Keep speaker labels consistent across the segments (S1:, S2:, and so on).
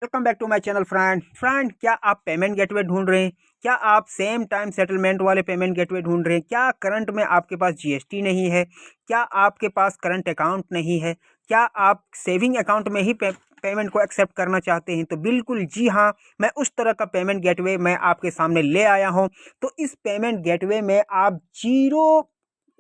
S1: Welcome back to my channel friend, क्या आप payment gateway ढूंढ रहे हैं? क्या आप सेम टाइम सेटलमेंट वाले पेमेंट गेटवे ढूंढ रहे हैं? क्या करंट में आपके पास जीएसटी नहीं है? क्या आपके पास करंट अकाउंट नहीं है? क्या आप सेविंग अकाउंट में ही पेमेंट को एक्सेप्ट करना चाहते हैं? तो बिल्कुल जी हाँ, मैं उस तरह का पेमेंट गेटवे मैं आपके सामने ले आया हूं। तो इस पेमेंट गेटवे में आप जीरो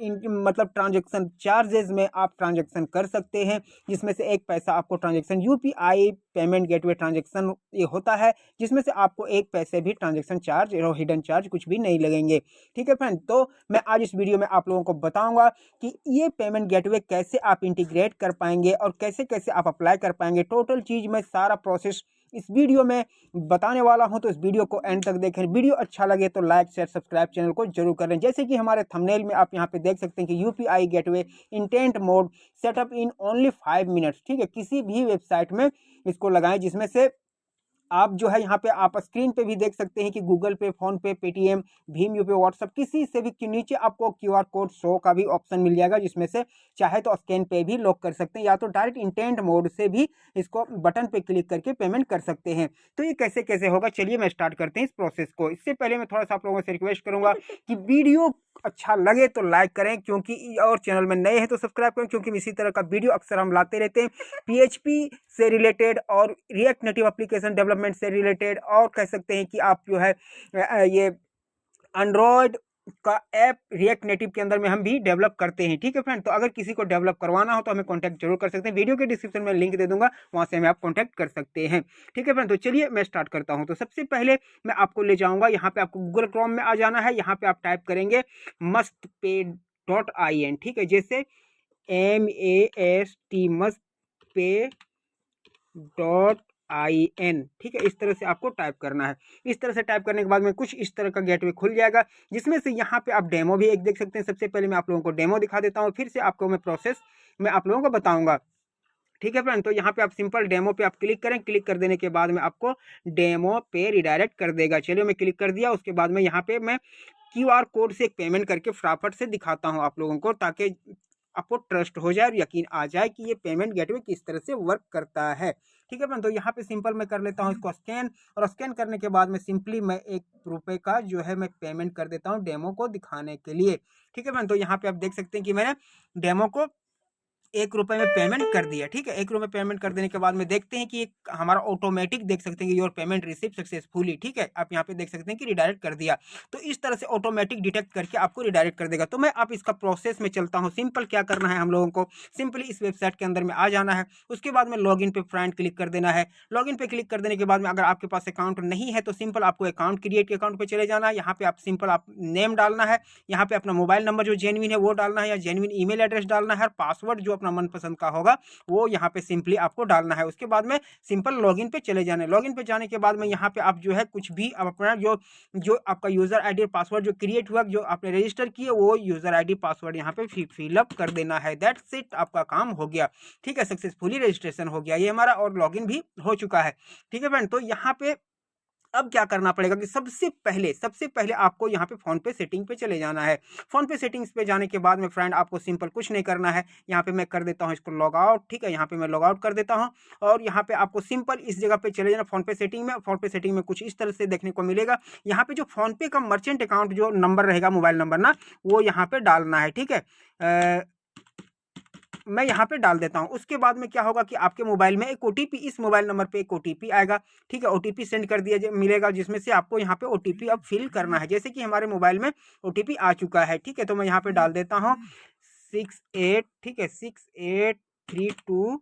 S1: मतलब ट्रांजैक्शन चार्जेस में आप ट्रांजैक्शन कर सकते हैं, जिसमें से एक पैसा आपको transaction UPI payment gateway transaction ये होता है, जिसमें से आपको एक पैसे भी ट्रांजैक्शन चार्ज और हिडन चार्ज कुछ भी नहीं लगेंगे। ठीक है फ्रेंड, तो मैं आज इस वीडियो में आप लोगों को बताऊंगा कि ये पेमेंट गेटवे कैसे आप इंटीग्रेट कर पाएंगे और कैसे कैसे आप अप्लाई कर पाएंगे। टोटल चीज़ में सारा प्रोसेस इस वीडियो में बताने वाला हूं, तो इस वीडियो को एंड तक देखें। वीडियो अच्छा लगे तो लाइक शेयर सब्सक्राइब चैनल को जरूर करें। जैसे कि हमारे थंबनेल में आप यहां पे देख सकते हैं कि UPI gateway intent mode setup in only 5 minutes. ठीक है, किसी भी वेबसाइट में इसको लगाएं, जिसमें से आप जो है यहाँ पे आप स्क्रीन पे भी देख सकते हैं कि गूगल पे, फोन पे, पेटीएम, भीम यूपी, व्हाट्सएप, किसी से भी नीचे आपको क्यूआर कोड शो का भी ऑप्शन मिल जाएगा, जिसमें से चाहे तो स्कैन पे भी लॉक कर सकते हैं या तो डायरेक्ट इंटेंट मोड से भी इसको बटन पे क्लिक करके पेमेंट कर सकते हैं। तो ये कैसे कैसे होगा, चलिए मैं स्टार्ट करते हैं इस प्रोसेस को। इससे पहले मैं थोड़ा सा आप लोगों से रिक्वेस्ट करूंगा कि वीडियो अच्छा लगे तो लाइक करें, क्योंकि और चैनल में नए हैं तो सब्सक्राइब करें, क्योंकि इसी तरह का वीडियो अक्सर हम लाते रहते हैं पीएचपी से रिलेटेड और रिएक्ट नेटिव एप्लीकेशन डेवलपमेंट से रिलेटेड, और कह सकते हैं कि आप जो है ये एंड्रॉयड का ऐप रिएक्ट नेटिव के अंदर में हम भी डेवलप करते हैं। ठीक है फ्रेंड, तो अगर किसी को डेवलप करवाना हो तो हमें कांटेक्ट जरूर कर सकते हैं। वीडियो के डिस्क्रिप्शन में लिंक दे दूंगा, वहां से हमें आप कांटेक्ट कर सकते हैं। ठीक है फ्रेंड, तो चलिए मैं स्टार्ट करता हूं। तो सबसे पहले मैं आपको ले जाऊंगा, यहाँ पे आपको गूगल क्रोम में आ जाना है। यहाँ पे आप टाइप करेंगे mustpay.in। ठीक है, जैसे MAST mustpay.in। ठीक है, इस तरह से आपको टाइप करना है। इस तरह से टाइप करने के बाद में कुछ इस तरह का गेटवे खुल जाएगा, जिसमें से यहाँ पे आप डेमो भी एक देख सकते हैं। सबसे पहले मैं आप लोगों को डेमो दिखा देता हूँ, फिर से आपको मैं प्रोसेस मैं आप लोगों को बताऊंगा। ठीक है फ्रेंड, तो यहाँ पे आप सिंपल डेमो पे आप क्लिक करें। क्लिक कर देने के बाद में आपको डेमो पे रिडायरेक्ट कर देगा। चलिए मैं क्लिक कर दिया। उसके बाद में यहाँ पे मैं क्यूआर कोड से एक पेमेंट करके फटाफट से दिखाता हूँ आप लोगों को, ताकि आपको ट्रस्ट हो जाए और यकीन आ जाए कि ये पेमेंट गेटवे किस तरह से वर्क करता है। ठीक है फ्रेंड, तो यहाँ पे सिंपल मैं कर लेता हूँ इसको स्कैन, और स्कैन करने के बाद में सिंपली मैं ₹1 का जो है मैं पेमेंट कर देता हूँ डेमो को दिखाने के लिए। ठीक है फ्रेंड, तो यहाँ पे आप देख सकते हैं कि मैंने डेमो को ₹1 में पेमेंट कर दिया। ठीक है, ₹1 पेमेंट कर देने के बाद में देखते हैं कि एक हमारा ऑटोमेटिक देख सकते हैं कि योर पेमेंट रिसीव सक्सेसफुली। ठीक है, आप यहाँ पे देख सकते हैं कि रिडायरेक्ट कर दिया। तो इस तरह से ऑटोमेटिक डिटेक्ट करके आपको रिडायरेक्ट कर देगा। तो मैं आप इसका प्रोसेस में चलता हूँ। सिंपल क्या करना है हम लोगों को, सिंपली इस वेबसाइट के अंदर में आ जाना है। उसके बाद में लॉग इन पे फ्रेंड क्लिक कर देना है। लॉग इन पे क्लिक कर देने के बाद में अगर आपके पास अकाउंट नहीं है तो सिंपल आपको अकाउंट क्रिएट अकाउंट पे चले जाना है। यहाँ पे आप सिंपल आप नेम डालना है, यहाँ पे अपना मोबाइल नंबर जो जेन्युइन है वो डालना है, या जेन्युइन ईमेल एड्रेस डालना है, और पासवर्ड जो अपना मनपसंद का होगा वो यहाँ पे सिंपली आपको डालना है। उसके बाद में सिंपल लॉगिन पे चले जाना है। लॉगिन पे जाने के बाद में यहाँ पे आप जो है कुछ भी अपना जो जो आपका यूजर आईडी और पासवर्ड जो क्रिएट हुआ, जो आपने रजिस्टर किया, वो यूजर आईडी पासवर्ड यहाँ पे फिलअप कर देना है। दैट्स इट, आपका काम हो गया। ठीक है, सक्सेसफुली रजिस्ट्रेशन हो गया ये हमारा, और लॉगिन भी हो चुका है। ठीक है फ्रेंड, तो यहाँ पे अब क्या करना पड़ेगा कि सबसे पहले आपको यहाँ पे फोन पे सेटिंग पे चले जाना है। फोन पे सेटिंग्स पे जाने के बाद में फ्रेंड आपको सिंपल कुछ नहीं करना है। यहाँ पे मैं कर देता हूँ इसको लॉग आउट। ठीक है, यहाँ पे मैं लॉग आउट कर देता हूँ, और यहाँ पे आपको सिंपल इस जगह पे चले जाना फोन पे सेटिंग में। फोन पे सेटिंग में कुछ इस तरह से देखने को मिलेगा। यहाँ पे जो फोन पे का मर्चेंट अकाउंट जो नंबर रहेगा, मोबाइल नंबर ना, वो यहाँ पे डालना है। ठीक है, मैं यहाँ पे डाल देता हूँ। उसके बाद में क्या होगा कि आपके मोबाइल में एक ओटीपी, इस मोबाइल नंबर पे एक ओटीपी आएगा। ठीक है, ओटीपी सेंड कर दिया मिलेगा, जिसमें से आपको यहाँ पे ओटीपी अब फिल करना है। जैसे कि हमारे मोबाइल में ओटीपी आ चुका है। ठीक है, तो मैं यहाँ पे डाल देता हूँ 68। ठीक है, 6832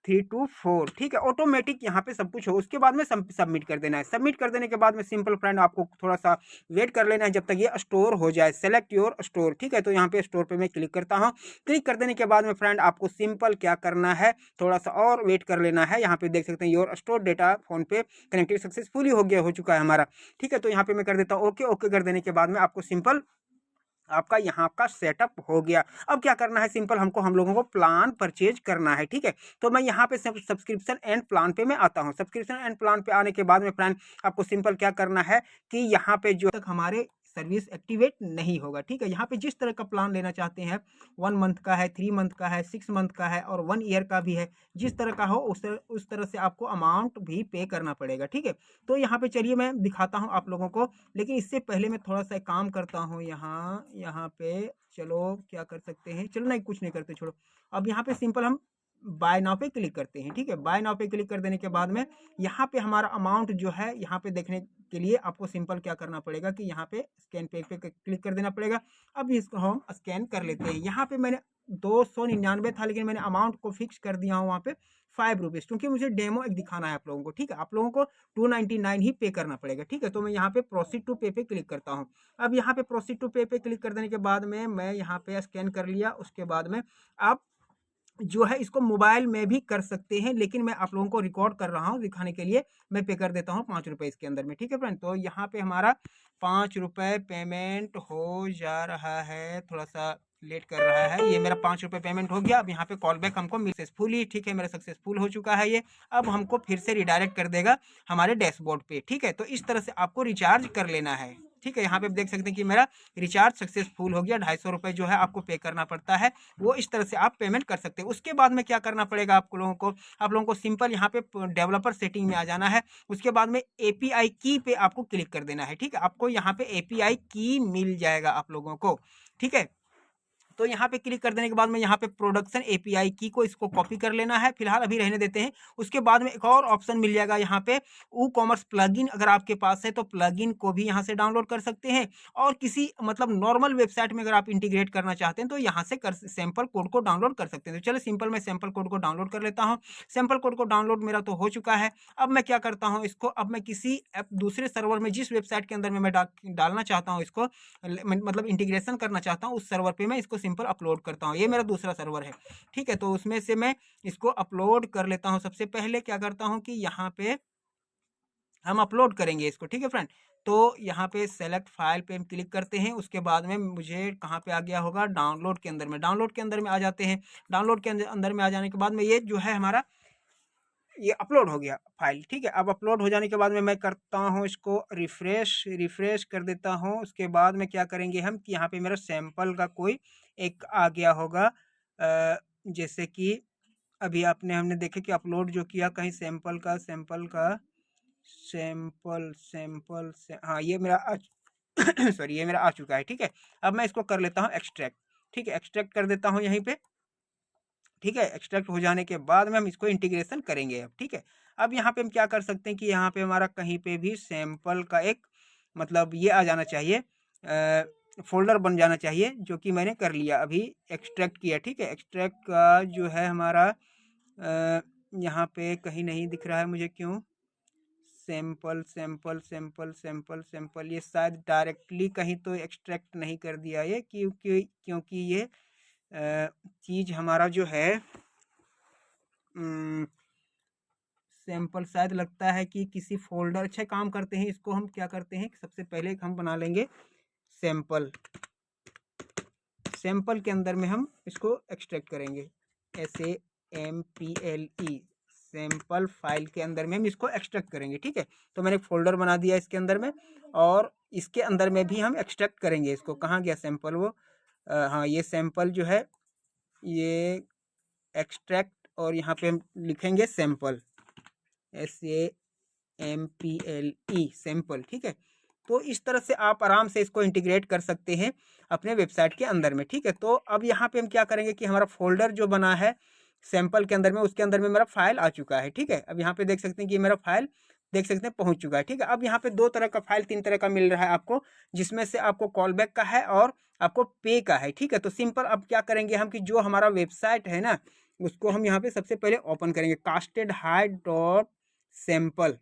S1: 324। ठीक है, ऑटोमेटिक यहाँ पे सब कुछ हो। उसके बाद में सबमिट कर देना है। सबमिट कर देने के बाद में सिंपल फ्रेंड आपको थोड़ा सा वेट कर लेना है जब तक ये स्टोर हो जाए। Select your store. ठीक है, तो यहाँ पे स्टोर पे मैं क्लिक करता हूँ। क्लिक कर देने के बाद में फ्रेंड आपको सिंपल क्या करना है, थोड़ा सा और वेट कर लेना है। यहाँ पे देख सकते हैं योर स्टोर डेटा फोन पे कनेक्टेड सक्सेसफुली हो चुका है हमारा। ठीक है, तो यहाँ पे मैं कर देता हूँ ओके। ओके कर देने के बाद में आपको सिंपल आपका यहाँ का सेटअप हो गया। अब क्या करना है, सिंपल हम लोगों को प्लान परचेज करना है। ठीक है, तो मैं यहाँ पे सब्सक्रिप्शन एंड प्लान पे मैं आता हूँ। सब्सक्रिप्शन एंड प्लान पे आने के बाद में फ्रेंड आपको सिंपल क्या करना है कि यहाँ पे जो तक हमारे सर्विस एक्टिवेट नहीं होगा। ठीक है, यहाँ पे जिस तरह का प्लान लेना चाहते हैं, 1 मंथ का है, 3 मंथ का है, 6 मंथ का है और 1 ईयर का भी है, जिस तरह का हो उस तरह से आपको अमाउंट भी पे करना पड़ेगा। ठीक है, तो यहाँ पे चलिए मैं दिखाता हूँ आप लोगों को, लेकिन इससे पहले मैं थोड़ा सा काम करता हूँ। यहाँ पे चलो क्या कर सकते हैं, चलो नहीं कुछ नहीं करते, छोड़ो। अब यहाँ पे सिंपल हम बाय नाउ पे क्लिक करते हैं। ठीक है, बाय नाउ पे क्लिक कर देने के बाद में यहाँ पे हमारा अमाउंट जो है, यहाँ पे देखने के लिए आपको सिंपल क्या करना पड़ेगा कि यहाँ पे स्कैन पे क्लिक कर देना पड़ेगा। अब इसको हम स्कैन कर लेते हैं। यहाँ पे मैंने 299 था, लेकिन मैंने अमाउंट को फिक्स कर दिया हूँ वहाँ पे 5 रुपीज़, क्योंकि मुझे डेमो एक दिखाना है आप लोगों को। ठीक है, आप लोगों को 299 ही पे करना पड़ेगा। ठीक है, तो मैं यहाँ पे प्रोसीड टू पे पे क्लिक करता हूँ। अब यहाँ पे प्रोसीड टू पे पे क्लिक कर देने के बाद में मैं यहाँ पे स्कैन कर लिया। उसके बाद में आप जो है इसको मोबाइल में भी कर सकते हैं, लेकिन मैं आप लोगों को रिकॉर्ड कर रहा हूँ दिखाने के लिए। मैं पे कर देता हूँ 5 रुपये इसके अंदर में। ठीक है फ्रेंड, तो यहाँ पे हमारा 5 रुपये पेमेंट हो जा रहा है, थोड़ा सा लेट कर रहा है। ये मेरा 5 रुपये पेमेंट हो गया। अब यहाँ पे कॉल बैक हमको सक्सेसफुली, ठीक है, मेरा सक्सेसफुल हो चुका है ये। अब हमको फिर से रिडायरेक्ट कर देगा हमारे डैशबोर्ड पे। ठीक है, तो इस तरह से आपको रिचार्ज कर लेना है। ठीक है, यहाँ पे देख सकते हैं कि मेरा रिचार्ज सक्सेसफुल हो गया। 250 रुपये जो है आपको पे करना पड़ता है, वो इस तरह से आप पेमेंट कर सकते हैं। उसके बाद में क्या करना पड़ेगा आप लोगों को सिंपल यहाँ पे डेवलपर सेटिंग में आ जाना है। उसके बाद में API की पे आपको क्लिक कर देना है। ठीक है, आपको यहाँ पे API की मिल जाएगा आप लोगों को। ठीक है, तो यहाँ पे क्लिक कर देने के बाद में यहाँ पे प्रोडक्शन API की को इसको कॉपी कर लेना है, फिलहाल अभी रहने देते हैं। उसके बाद में एक और ऑप्शन मिल जाएगा यहाँ पे WooCommerce प्लगइन, अगर आपके पास है तो प्लगइन को भी यहाँ से डाउनलोड कर सकते हैं। और किसी मतलब नॉर्मल वेबसाइट में अगर आप इंटीग्रेट करना चाहते हैं तो यहाँ से सैंपल कोड को डाउनलोड कर सकते हैं। तो चलो सिंपल मैं सैंपल कोड को डाउनलोड कर लेता हूँ। सैंपल कोड को डाउनलोड मेरा तो हो चुका है। अब मैं क्या करता हूँ, इसको अब मैं किसी दूसरे सर्वर में, जिस वेबसाइट के अंदर में मैं डालना चाहता हूँ इसको, मतलब इंटीग्रेशन करना चाहता हूँ, उस सर्वर पे मैं इसको सिंपल अपलोड करता हूँ। ये मेरा दूसरा सर्वर है। ठीक है, तो उसमें से मैं इसको अपलोड कर लेता हूँ। सबसे पहले क्या करता हूँ कि यहाँ पे हम अपलोड करेंगे इसको। ठीक है फ्रेंड, तो यहाँ पे सेलेक्ट फाइल पे हम क्लिक करते हैं। उसके बाद में मुझे कहाँ पे आ गया होगा, डाउनलोड के अंदर में। डाउनलोड के अंदर में आ जाते हैं। डाउनलोड के अंदर में आ जाने के बाद में ये जो है हमारा ये अपलोड हो गया फाइल। ठीक है, अब अपलोड हो जाने के बाद में मैं करता हूँ इसको रिफ्रेश कर देता हूँ। उसके बाद में क्या करेंगे हम कि यहाँ पे मेरा सैंपल का कोई एक आ गया होगा, जैसे कि अभी हमने देखे कि अपलोड जो किया कहीं सैंपल का हाँ ये मेरा सॉरी, ये मेरा आ चुका है। ठीक है, अब मैं इसको कर लेता हूँ एक्सट्रैक्ट। ठीक है, एक्सट्रैक्ट कर देता हूँ यहीं पे। ठीक है, एक्सट्रैक्ट हो जाने के बाद में हम इसको इंटीग्रेशन करेंगे अब। ठीक है, अब यहाँ पे हम क्या कर सकते हैं कि यहाँ पे हमारा कहीं पे भी सैंपल का एक मतलब ये आ जाना चाहिए, फोल्डर बन जाना चाहिए, जो कि मैंने कर लिया, अभी एक्सट्रैक्ट किया। ठीक है, एक्सट्रैक्ट का जो है हमारा यहाँ पे कहीं नहीं दिख रहा है मुझे, क्यों? सैंपल ये शायद डायरेक्टली कहीं तो एक्सट्रैक्ट नहीं कर दिया ये, क्योंकि ये चीज़ हमारा जो है सैंपल शायद लगता है कि किसी फोल्डर, अच्छा काम करते हैं, इसको हम क्या करते हैं, सबसे पहले हम बना लेंगे सैंपल के अंदर में हम इसको एक्सट्रैक्ट करेंगे, SAMPLE सैंपल फाइल के अंदर में हम इसको एक्सट्रैक्ट करेंगे। ठीक है, तो मैंने एक फोल्डर बना दिया इसके अंदर में, और इसके अंदर में भी हम एक्सट्रैक्ट करेंगे इसको। कहाँ गया सैंपल, वो हाँ ये सैंपल जो है ये एक्सट्रैक्ट, और यहाँ पे हम लिखेंगे सैंपल, SAMPLE सैंपल। ठीक है, तो इस तरह से आप आराम से इसको इंटीग्रेट कर सकते हैं अपने वेबसाइट के अंदर में। ठीक है, तो अब यहाँ पे हम क्या करेंगे कि हमारा फोल्डर जो बना है सैंपल के अंदर में, उसके अंदर में मेरा फाइल आ चुका है। ठीक है, अब यहाँ पे देख सकते हैं कि मेरा फाइल देख सकते हैं पहुंच चुका है। ठीक है, अब यहाँ पे 2 तरह का फाइल, 3 तरह का मिल रहा है आपको, जिसमें से आपको कॉल बैक का है और आपको पे का है। ठीक है, तो सिंपल अब क्या करेंगे हम कि जो हमारा वेबसाइट है ना, उसको हम यहाँ पे सबसे पहले ओपन करेंगे, castedhide.sample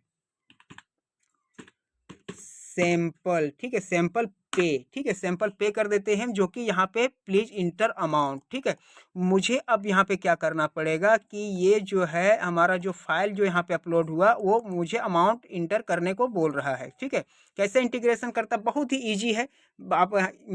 S1: सैंपल। ठीक है, सैंपल पे। ठीक है, सैंपल पे कर देते हैं, जो कि यहाँ पे प्लीज इंटर अमाउंट। ठीक है, मुझे अब यहाँ पे क्या करना पड़ेगा कि ये जो है हमारा जो फाइल जो यहाँ पे अपलोड हुआ, वो मुझे अमाउंट इंटर करने को बोल रहा है। ठीक है, कैसे इंटीग्रेशन करता, बहुत ही ईजी है। आप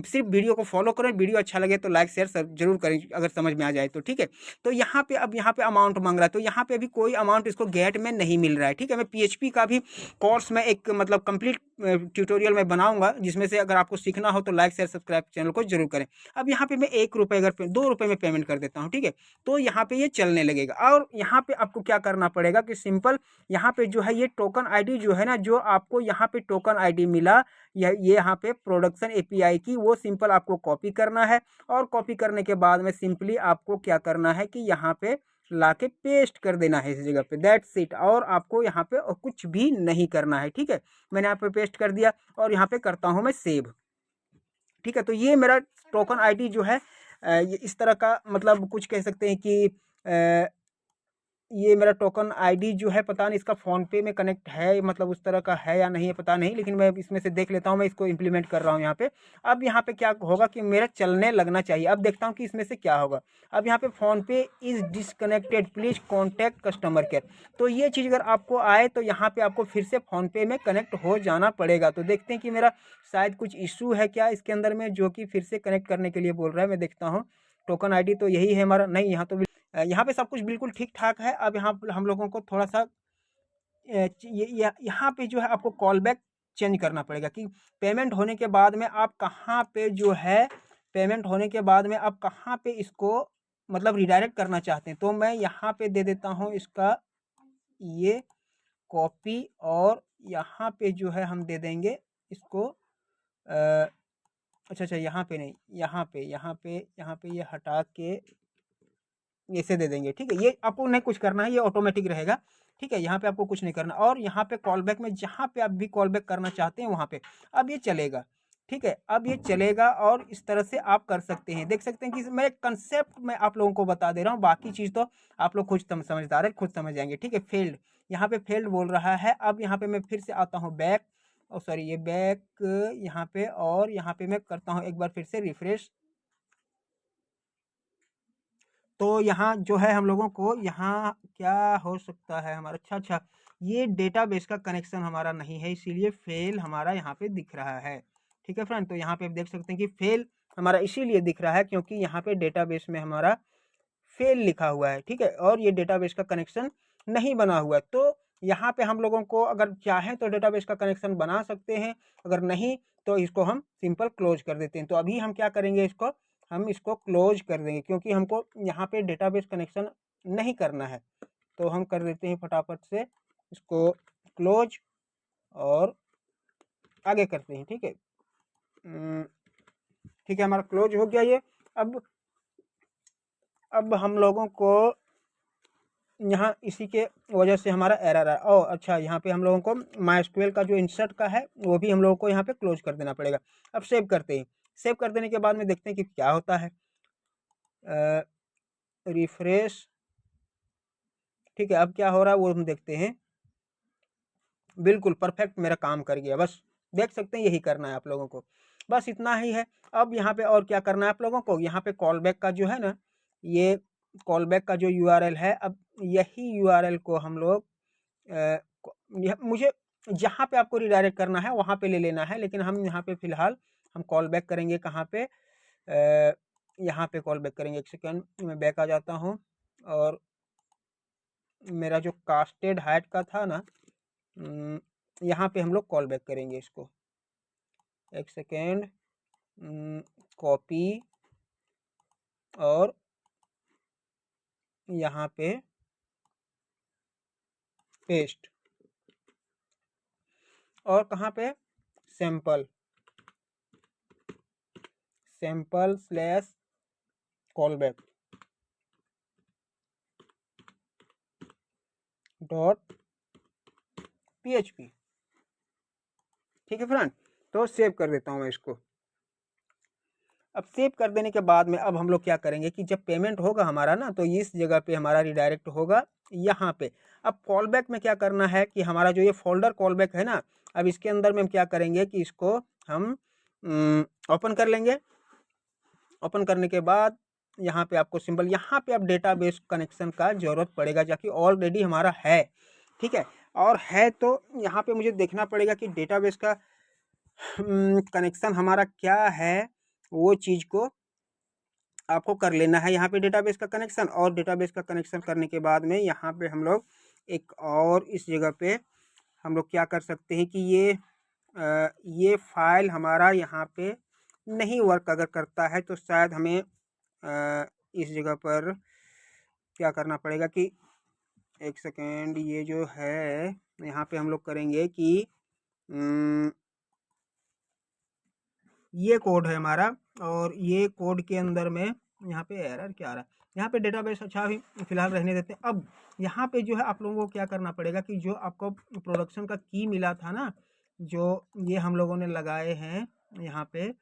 S1: सिर्फ वीडियो को फॉलो करें, वीडियो अच्छा लगे तो लाइक शेयर सब जरूर करें अगर समझ में आ जाए तो। ठीक है, तो यहाँ पे अब यहाँ पे अमाउंट मांग रहा है, तो यहाँ पे अभी कोई अमाउंट इसको गेट में नहीं मिल रहा है। ठीक है, मैं PHP का भी कोर्स में एक मतलब कंप्लीट ट्यूटोरियल मैं बनाऊंगा, जिसमें से अगर आपको सीखना हो तो लाइक शेयर सब्सक्राइब चैनल को जरूर करें। अब यहाँ पे मैं 1 रुपये अगर 2 रुपये में पेमेंट कर देता हूँ, ठीक है, तो यहाँ पे ये चलने लगेगा। और यहाँ पे आपको क्या करना पड़ेगा कि सिंपल यहाँ पे जो है ये टोकन आईडी जो है ना, जो आपको यहाँ पे टोकन आईडी मिला ये यहाँ पे प्रोडक्शन एपीआई की, वो सिंपल आपको कॉपी करना है। और कॉपी करने के बाद में सिंपली आपको क्या करना है कि यहाँ पे लाके पेस्ट कर देना है इस जगह पे, दैट्स इट। और आपको यहाँ पे कुछ भी नहीं करना है, ठीक है। मैंने यहाँ पे पेस्ट कर दिया और यहाँ पे करता हूँ मैं सेव, ठीक है। तो ये मेरा टोकन आईडी जो है ये इस तरह का, मतलब कुछ कह सकते हैं कि ये मेरा टोकन आईडी जो है, पता नहीं इसका फ़ोन पे में कनेक्ट है, मतलब उस तरह का है या नहीं है पता नहीं, लेकिन मैं इसमें से देख लेता हूँ। मैं इसको इम्प्लीमेंट कर रहा हूँ यहाँ पे। अब यहाँ पे क्या होगा कि मेरा चलने लगना चाहिए। अब देखता हूँ कि इसमें से क्या होगा। अब यहाँ पे फ़ोन पे is disconnected, please contact customer care. तो ये चीज़ अगर आपको आए तो यहाँ पे आपको फिर से फ़ोन पे में कनेक्ट हो जाना पड़ेगा। तो देखते हैं कि मेरा शायद कुछ इशू है क्या इसके अंदर में, जो कि फिर से कनेक्ट करने के लिए बोल रहा है। मैं देखता हूँ टोकन आईडी तो यही है हमारा, नहीं यहाँ तो यहाँ पे सब कुछ बिल्कुल ठीक ठाक है। अब यहाँ हम लोगों को थोड़ा सा यहाँ पे जो है आपको कॉल बैक चेंज करना पड़ेगा कि पेमेंट होने के बाद में आप कहाँ पे जो है, पेमेंट होने के बाद में आप कहाँ पे इसको मतलब रिडायरेक्ट करना चाहते हैं। तो मैं यहाँ पे दे देता हूँ इसका ये कॉपी, और यहाँ पे जो है हम दे देंगे इसको अच्छा यहाँ पे नहीं, यहाँ पे ये हटा के ऐसे दे देंगे, ठीक है। ये आपको नहीं कुछ करना है, ये ऑटोमेटिक रहेगा, ठीक है। यहाँ पे आपको कुछ नहीं करना। और यहाँ पे कॉल बैक में जहाँ पे आप भी कॉल बैक करना चाहते हैं वहाँ पे अब ये चलेगा, ठीक है। अब ये चलेगा और इस तरह से आप कर सकते हैं। देख सकते हैं कि मैं कंसेप्ट में आप लोगों को बता दे रहा हूँ, बाकी चीज़ तो आप लोग खुद समझदार है, खुद समझ जाएंगे, ठीक है। फेल्ड, यहाँ पे फेल्ड बोल रहा है। अब यहाँ पे मैं फिर से आता हूँ बैक, और सॉरी ये बैक यहाँ पे, और यहाँ पे मैं करता हूँ एक बार फिर से रिफ्रेश। तो यहाँ जो है हम लोगों को यहाँ क्या हो सकता है हमारा, अच्छा ये डेटाबेस का कनेक्शन हमारा नहीं है, इसीलिए फेल हमारा यहाँ पे दिख रहा है, ठीक है फ्रेंड। तो यहाँ पे आप देख सकते हैं कि फेल हमारा इसीलिए दिख रहा है क्योंकि यहाँ पे डेटाबेस में हमारा फेल लिखा हुआ है, ठीक है। और ये डेटाबेस का कनेक्शन नहीं बना हुआ है। तो यहाँ पे हम लोगों को अगर चाहें तो डेटाबेस का कनेक्शन बना सकते हैं, अगर नहीं तो इसको हम सिंपल क्लोज कर देते हैं। तो अभी हम क्या करेंगे, इसको हम इसको क्लोज कर देंगे क्योंकि हमको यहाँ पे डेटाबेस कनेक्शन नहीं करना है। तो हम कर देते हैं फटाफट से इसको क्लोज और आगे करते हैं, ठीक है। ठीक है, हमारा क्लोज हो गया ये। अब हम लोगों को यहाँ इसी के वजह से हमारा एरर है। ओ अच्छा, यहाँ पे हम लोगों को माइस्क्वेल का जो इंसर्ट का है वो भी हम लोगों को यहाँ पे क्लोज कर देना पड़ेगा। अब सेव करते हैं। सेव कर देने के बाद में देखते हैं कि क्या होता है। रिफ्रेश, ठीक है। अब क्या हो रहा है वो हम देखते हैं। बिल्कुल परफेक्ट मेरा काम कर गया, बस देख सकते हैं यही करना है आप लोगों को, बस इतना ही है। अब यहाँ पे और क्या करना है आप लोगों को, यहाँ पे कॉल बैक का जो है ना, ये कॉल बैक का जो यूआरएल है, अब यही यूआरएल को हम लोग मुझे जहाँ पे आपको रिडायरेक्ट करना है वहाँ पे ले लेना है, लेकिन हम यहाँ पे फिलहाल हम कॉल बैक करेंगे कहाँ पे, यहाँ पे कॉल बैक करेंगे। एक सेकेंड मैं बैक आ जाता हूँ, और मेरा जो कास्टेड हाइट का था ना, यहाँ पे हम लोग कॉल बैक करेंगे इसको। एक सेकेंड, कॉपी और यहाँ पे पेस्ट, और कहाँ पे sample slash call back dot PHP, ठीक है फ्रेंड। तो सेव कर देता हूँ मैं इसको। अब सेव कर देने के बाद में अब हम लोग क्या करेंगे कि जब पेमेंट होगा हमारा ना, तो इस जगह पे हमारा रिडायरेक्ट होगा यहाँ पे। अब कॉल बैक में क्या करना है कि हमारा जो ये फोल्डर कॉल बैक है ना, अब इसके अंदर में हम क्या करेंगे कि इसको हम ओपन कर लेंगे। ओपन करने के बाद यहाँ पे आपको सिंपल, यहाँ पे अब डेटाबेस कनेक्शन का ज़रूरत पड़ेगा, जाकि ऑलरेडी हमारा है, ठीक है। और है तो यहाँ पे मुझे देखना पड़ेगा कि डेटाबेस का कनेक्शन हमारा क्या है, वो चीज़ को आपको कर लेना है यहाँ पे डेटाबेस का कनेक्शन। और डेटाबेस का कनेक्शन करने के बाद में यहाँ पे हम लोग एक और इस जगह पे हम लोग क्या कर सकते हैं कि ये ये फाइल हमारा यहाँ पे नहीं वर्क अगर करता है तो शायद हमें इस जगह पर क्या करना पड़ेगा कि एक सेकेंड, ये जो है यहाँ पे हम लोग करेंगे कि ये कोड है हमारा, और ये कोड के अंदर में यहाँ पे एरर क्या आ रहा है, यहाँ पे डेटाबेस अच्छा भी फिलहाल रहने देते हैं। अब यहाँ पे जो है आप लोगों को क्या करना पड़ेगा कि जो आपको प्रोडक्शन का की मिला था ना, जो ये हम लोगों ने लगाए हैं यहाँ पे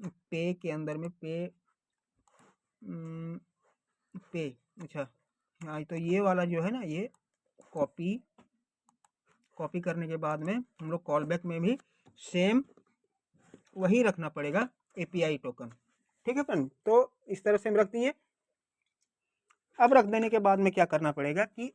S1: पे के अंदर में पे अच्छा हाँ, तो ये वाला जो है ना, ये कॉपी करने के बाद में हम लोग कॉल बैक में भी सेम वही रखना पड़ेगा एपीआई टोकन। ठीक है फ्रेंड, तो इस तरह से हम रख दिए। अब रख देने के बाद में क्या करना पड़ेगा कि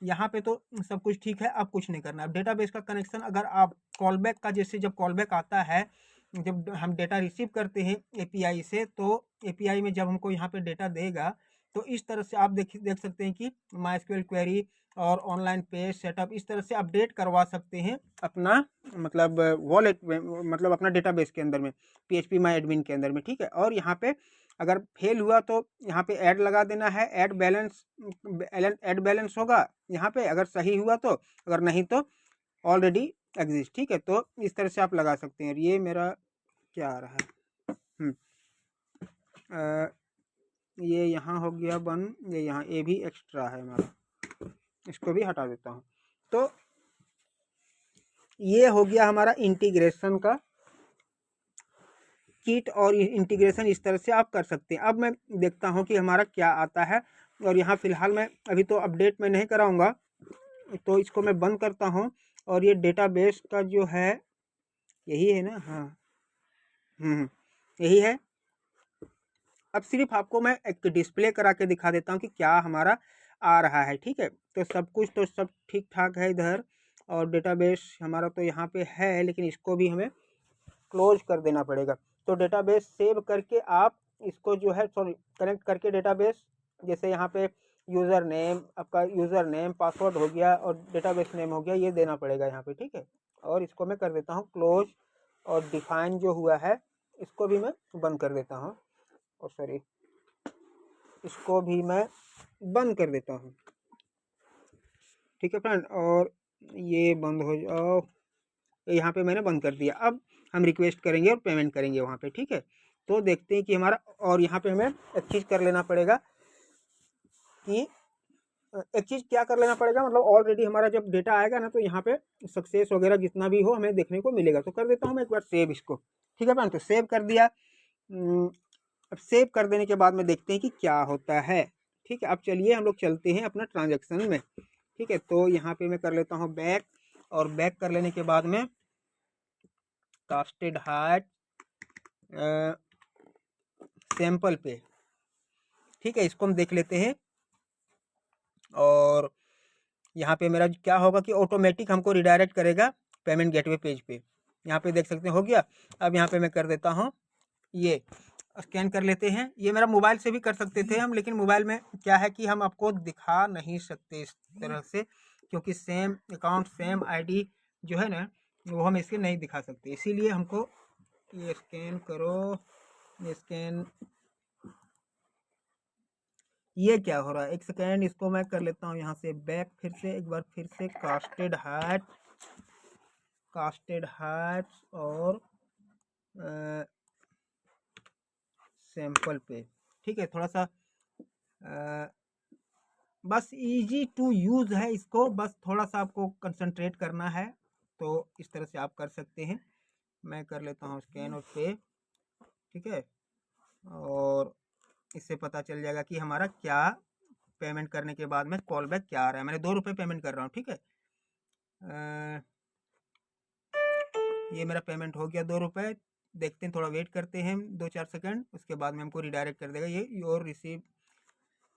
S1: यहाँ पे तो सब कुछ ठीक है, अब कुछ नहीं करना। अब डेटाबेस का कनेक्शन अगर आप कॉलबैक का, जैसे जब कॉलबैक आता है, जब हम डेटा रिसीव करते हैं एपीआई से, तो एपीआई में जब हमको यहाँ पे डेटा देगा तो इस तरह से आप देख सकते हैं कि माइस्क्यूएल क्वेरी और ऑनलाइन पेज सेटअप इस तरह से अपडेट करवा सकते हैं अपना, मतलब वॉलेट में, मतलब अपना डेटाबेस के अंदर में, पीएचपी माई एडमिन के अंदर में। ठीक है, और यहाँ पे अगर फेल हुआ तो यहाँ पे ऐड लगा देना है, ऐड बैलेंस होगा यहाँ पे, अगर सही हुआ तो, अगर नहीं तो ऑलरेडी एग्जिस्ट। ठीक है, तो इस तरह से आप लगा सकते हैं। ये मेरा क्या आ रहा है, ये यहाँ हो गया बन, ये यहाँ ए भी एक्स्ट्रा है हमारा, इसको भी हटा देता हूँ। तो ये हो गया हमारा इंटीग्रेशन का किट, और इंटीग्रेशन इस तरह से आप कर सकते हैं। अब मैं देखता हूँ कि हमारा क्या आता है, और यहाँ फिलहाल मैं अभी तो अपडेट में नहीं कराऊंगा, तो इसको मैं बंद करता हूँ। और ये डेटाबेस का जो है यही है ना, हाँ यही है। अब सिर्फ आपको मैं एक डिस्प्ले करा के दिखा देता हूँ कि क्या हमारा आ रहा है। ठीक है, तो सब कुछ तो सब ठीक ठाक है इधर, और डेटाबेस हमारा तो यहाँ पे है, लेकिन इसको भी हमें क्लोज कर देना पड़ेगा। तो डेटाबेस सेव करके आप इसको जो है कनेक्ट करके डेटाबेस, जैसे यहाँ पे यूज़र नेम, आपका यूज़र नेम पासवर्ड हो गया और डेटाबेस नेम हो गया, ये देना पड़ेगा यहाँ पे। ठीक है, और इसको मैं कर देता हूँ क्लोज, और डिफाइन जो हुआ है इसको भी मैं बंद कर देता हूँ, और सॉरी इसको भी मैं बंद कर देता हूँ। ठीक है फ्रेंड, और ये बंद हो जाओ, यहाँ पे मैंने बंद कर दिया। अब हम रिक्वेस्ट करेंगे और पेमेंट करेंगे वहाँ पे। ठीक है, तो देखते हैं कि हमारा, और यहाँ पे हमें एक चीज़ कर लेना पड़ेगा कि एक चीज़ क्या कर लेना पड़ेगा, मतलब ऑलरेडी हमारा जब डेटा आएगा ना, तो यहाँ पे सक्सेस वगैरह जितना भी हो हमें देखने को मिलेगा। तो कर देता हूँ मैं एक बार सेव इसको। ठीक है फ्रेंड, तो सेव कर दिया। अब सेव कर देने के बाद में देखते हैं कि क्या होता है। ठीक है, अब चलिए हम लोग चलते हैं अपना ट्रांजेक्शन में। ठीक है, तो यहाँ पे मैं कर लेता हूँ बैक, और बैक कर लेने के बाद में कास्टेड हार्ट सैंपल पे, ठीक है, इसको हम देख लेते हैं। और यहाँ पे मेरा क्या होगा कि ऑटोमेटिक हमको रिडायरेक्ट करेगा पेमेंट गेटवे पेज पे। यहाँ पे देख सकते हैं हो गया। अब यहाँ पे मैं कर देता हूँ, ये स्कैन कर लेते हैं। ये मेरा मोबाइल से भी कर सकते थे हम, लेकिन मोबाइल में क्या है कि हम आपको दिखा नहीं सकते इस तरह से, क्योंकि सेम अकाउंट सेम आईडी जो है ना, वो हम इसके नहीं दिखा सकते। इसीलिए हमको ये स्कैन करो, ये स्कैन, ये क्या हो रहा है, एक सेकेंड, इसको मैं कर लेता हूँ यहाँ से बैक, फिर से एक बार फिर से कास्टेड हार्ट और सैंपल पे। ठीक है, थोड़ा सा बस इजी टू यूज़ है, इसको बस थोड़ा सा आपको कंसंट्रेट करना है, तो इस तरह से आप कर सकते हैं। मैं कर लेता हूँ स्कैन और पे। ठीक है, और इससे पता चल जाएगा कि हमारा क्या पेमेंट करने के बाद में कॉल बैक क्या आ रहा है। मैंने 2 रुपये पेमेंट कर रहा हूँ। ठीक है, ये मेरा पेमेंट हो गया 2 रुपये। देखते हैं, थोड़ा वेट करते हैं 2-4 सेकंड, उसके बाद में हमको रिडायरेक्ट कर देगा। ये योर रिसीव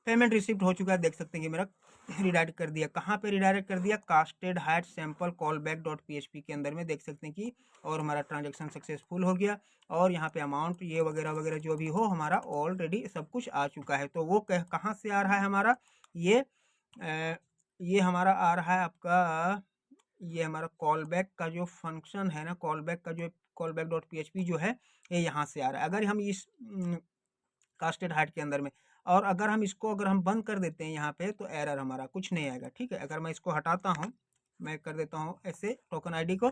S1: पेमेंट रिसिप्ट हो चुका है, देख सकते हैं कि मेरा रिडायरेक्ट कर दिया। कहाँ पे रिडायरेक्ट कर दिया, casted heart sample call back dot PHP के अंदर में, देख सकते हैं कि, और हमारा ट्रांजेक्शन सक्सेसफुल हो गया। और यहाँ पे अमाउंट ये वगैरह वगैरह जो भी हो, हमारा ऑलरेडी सब कुछ आ चुका है। तो वो कहाँ से आ रहा है हमारा, ये हमारा आ रहा है आपका ये हमारा कॉल बैक का जो फंक्शन है ना, कॉल बैक का जो कॉल बैक डॉट PHP जो है ये यहाँ से आ रहा है। अगर हम इस कास्टेड हाइट के अंदर में, और अगर हम इसको अगर हम बंद कर देते हैं यहाँ पे तो एरर हमारा कुछ नहीं आएगा, ठीक है। अगर मैं इसको हटाता हूँ, मैं कर देता हूँ ऐसे टोकन आईडी को,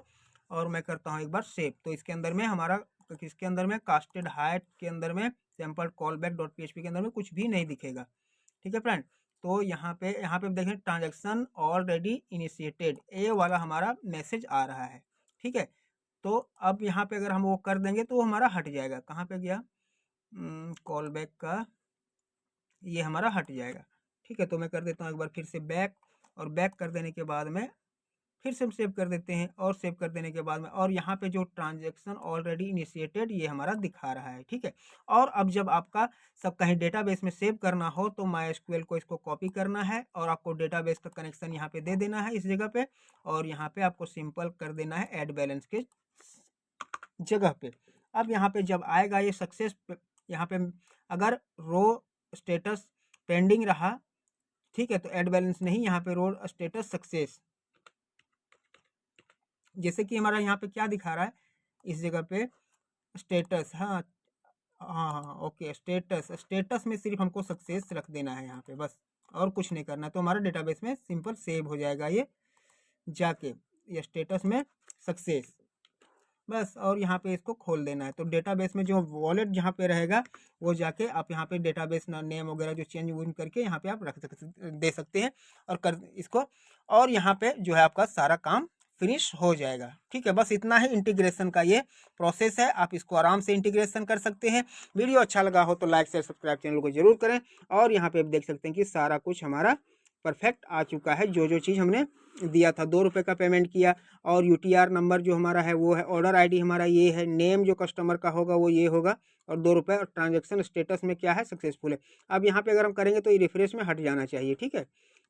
S1: और मैं करता हूँ एक बार सेव, तो इसके अंदर में हमारा किसके अंदर में कास्टेड हाइट के अंदर में sample call back dot PHP के अंदर में कुछ भी नहीं दिखेगा, ठीक है फ्रेंड। तो यहाँ पे देखें ट्रांजेक्शन ऑलरेडी इनिशिएटेड, ये वाला हमारा मैसेज आ रहा है, ठीक है। तो अब यहाँ पे अगर हम वो कर देंगे तो वो हमारा हट जाएगा। कहाँ पे गया कॉल बैक का, ये हमारा हट जाएगा, ठीक है। तो मैं कर देता हूँ एक बार फिर से बैक, और बैक कर देने के बाद में फिर से हम सेव कर देते हैं, और सेव कर देने के बाद में, और यहाँ पे जो ट्रांजैक्शन ऑलरेडी इनिशिएटेड ये हमारा दिखा रहा है, ठीक है। और अब जब आपका सब कहीं डेटाबेस में सेव करना हो तो MySQL को इसको कॉपी करना है, और आपको डेटाबेस का कनेक्शन यहाँ पे दे देना है इस जगह पे, और यहाँ पे आपको सिंपल कर देना है ऐड बैलेंस के जगह पे। अब यहाँ पे जब आएगा ये सक्सेस, यहाँ पे अगर रो स्टेटस पेंडिंग रहा, ठीक है, तो ऐड बैलेंस नहीं, यहाँ पे रो स्टेटस सक्सेस, जैसे कि हमारा यहाँ पे क्या दिखा रहा है इस जगह पे स्टेटस, हाँ हाँ हाँ ओके, स्टेटस में सिर्फ हमको सक्सेस रख देना है यहाँ पे बस, और कुछ नहीं करना, तो हमारा डेटाबेस में सिंपल सेव हो जाएगा ये जाके, ये स्टेटस में सक्सेस बस। और यहाँ पे इसको खोल देना है, तो डेटाबेस में जो वॉलेट जहाँ पे रहेगा वो जाके आप यहाँ पे डेटाबेस नेम वगैरह जो चेंज वूंज करके यहाँ पे आप दे सकते हैं, और कर इसको, और यहाँ पे जो है आपका सारा काम फिनिश हो जाएगा, ठीक है। बस इतना ही इंटीग्रेशन का ये प्रोसेस है, आप इसको आराम से इंटीग्रेशन कर सकते हैं। वीडियो अच्छा लगा हो तो लाइक शेयर सब्सक्राइब चैनल को जरूर करें, और यहाँ पे आप देख सकते हैं कि सारा कुछ हमारा परफेक्ट आ चुका है। जो चीज़ हमने दिया था, 2 रुपये का पेमेंट किया, और UTR नंबर जो हमारा है वो है, ऑर्डर ID हमारा ये है, नेम जो कस्टमर का होगा वो ये होगा, और 2 रुपये, और ट्रांजेक्शन स्टेटस में क्या है सक्सेसफुल है। अब यहाँ पे अगर हम करेंगे तो ये रिफ्रेश में हट जाना चाहिए, ठीक है।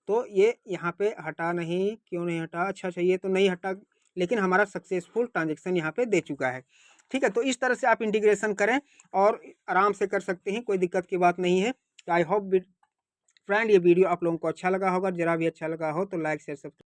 S1: तो ये यहाँ पे हटा नहीं, क्यों नहीं हटा, अच्छा चाहिए तो नहीं हटा, लेकिन हमारा सक्सेसफुल ट्रांजेक्शन यहाँ पे दे चुका है, ठीक है। तो इस तरह से आप इंटीग्रेशन करें और आराम से कर सकते हैं, कोई दिक्कत की बात नहीं है। आई होप फ्रेंड ये वीडियो आप लोगों को अच्छा लगा होगा, जरा भी अच्छा लगा हो तो लाइक शेयर सब्सक्राइब